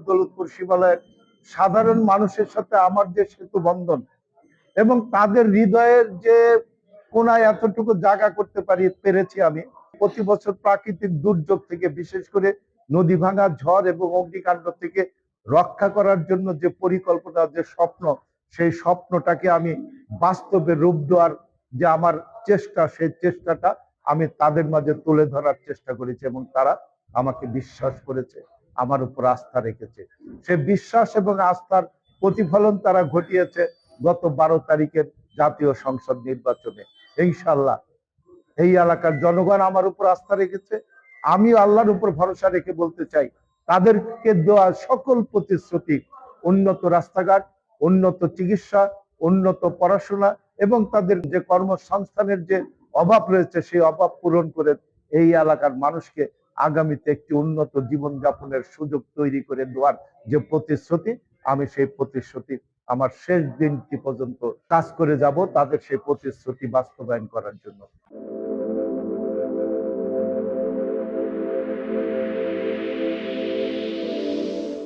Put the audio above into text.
দৌলতপুর শিবালয়ের সাধারণ মানুষের সাথে আমার যে সেতু বন্ধন এবং তাদের হৃদয়ের যে কোনায় এতটুকু জায়গা করতে পেরেছি আমি প্রতি বছর প্রাকৃতিক দুর্যোগ থেকে, বিশেষ করে নদী ভাঙা, ঝড় এবং অগ্নিকাণ্ড থেকে রক্ষা করার জন্য যে পরিকল্পনা, যে স্বপ্ন, সেই স্বপ্নটাকে আমি বাস্তবে রূপ দেওয়ার যে আমার চেষ্টা, সেই চেষ্টাটা আমি তাদের মাঝে তুলে ধরার চেষ্টা করেছি এবং তারা আমাকে বিশ্বাস করেছে, আমার উপর আস্থা রেখেছে। সে বিশ্বাস এবং আস্থার প্রতিফলন তারা ঘটিয়েছে গত 12 তারিখের জাতীয় সংসদ নির্বাচনে। ইনশাআল্লাহ এই এলাকার জনগণ আমার উপর আস্থা রেখেছে। আমি আল্লাহর উপর ভরসা রেখে বলতে চাই, তাদেরকে দেওয়া সকল প্রতিশ্রুতি, উন্নত রাস্তাঘাট, উন্নত চিকিৎসা, উন্নত পড়াশোনা এবং তাদের যে কর্মসংস্থানের যে অভাব রয়েছে, সেই অভাব পূরণ করে এই এলাকার মানুষকে আগামীতে একটি উন্নত জীবনযাপনের সুযোগ তৈরি করে দেওয়ার যে প্রতিশ্রুতি, আমি সেই প্রতিশ্রুতি আমার শেষ দিনটি পর্যন্ত কাজ করে যাব তাদের সেই প্রতিশ্রুতি বাস্তবায়ন করার জন্য।